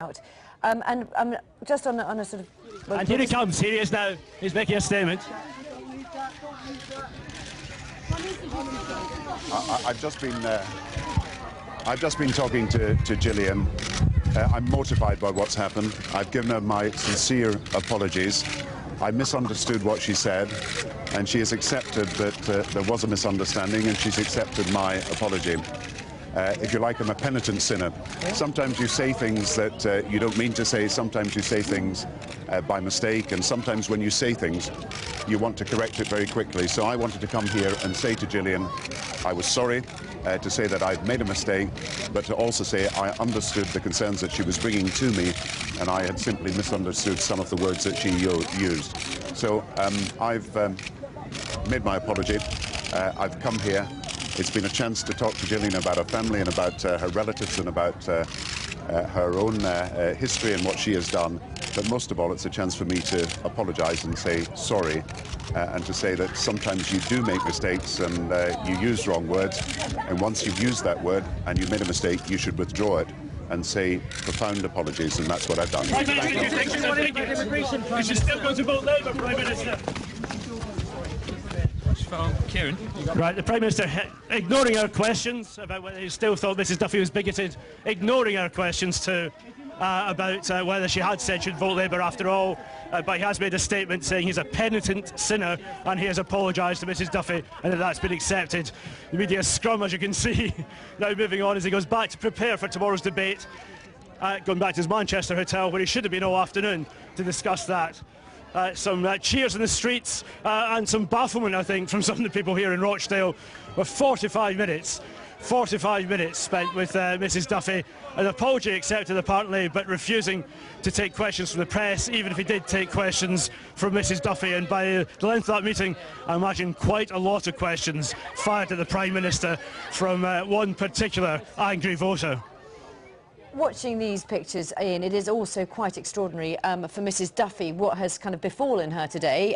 out. And just on a sort of... Well, and here he comes, here he is now. He's making a statement. I've just been talking to Gillian. I'm mortified by what's happened. I've given her my sincere apologies. I misunderstood what she said, and she has accepted that there was a misunderstanding, and she's accepted my apology. If you like, I'm a penitent sinner. Sometimes you say things that you don't mean to say, sometimes you say things by mistake, and sometimes when you say things, you want to correct it very quickly. So I wanted to come here and say to Gillian, I was sorry, to say that I'd made a mistake, but to also say I understood the concerns that she was bringing to me, and I had simply misunderstood some of the words that she used. So I've made my apology. I've come here. It's been a chance to talk to Gillian about her family and about her relatives and about her own history and what she has done. But most of all, it's a chance for me to apologise and say sorry, and to say that sometimes you do make mistakes and you use wrong words. And once you've used that word and you've made a mistake, you should withdraw it and say profound apologies, and that's what I've done. You should still go to vote Labour, Prime Minister. Kieran. Right, the Prime Minister ignoring our questions about whether he still thought Mrs Duffy was bigoted, ignoring our questions too about whether she had said she'd vote Labour after all, but he has made a statement saying he's a penitent sinner and he has apologised to Mrs Duffy and that's been accepted. The media scrum, as you can see, now moving on as he goes back to prepare for tomorrow's debate, going back to his Manchester hotel where he should have been all afternoon to discuss that. Some cheers in the streets and some bafflement, I think, from some of the people here in Rochdale. With 45 minutes spent with Mrs Duffy. An apology accepted apparently, but refusing to take questions from the press, even if he did take questions from Mrs Duffy. And by the length of that meeting, I imagine quite a lot of questions fired at the Prime Minister from one particular angry voter. Watching these pictures, Ian, it is also quite extraordinary for Mrs Duffy what has kind of befallen her today.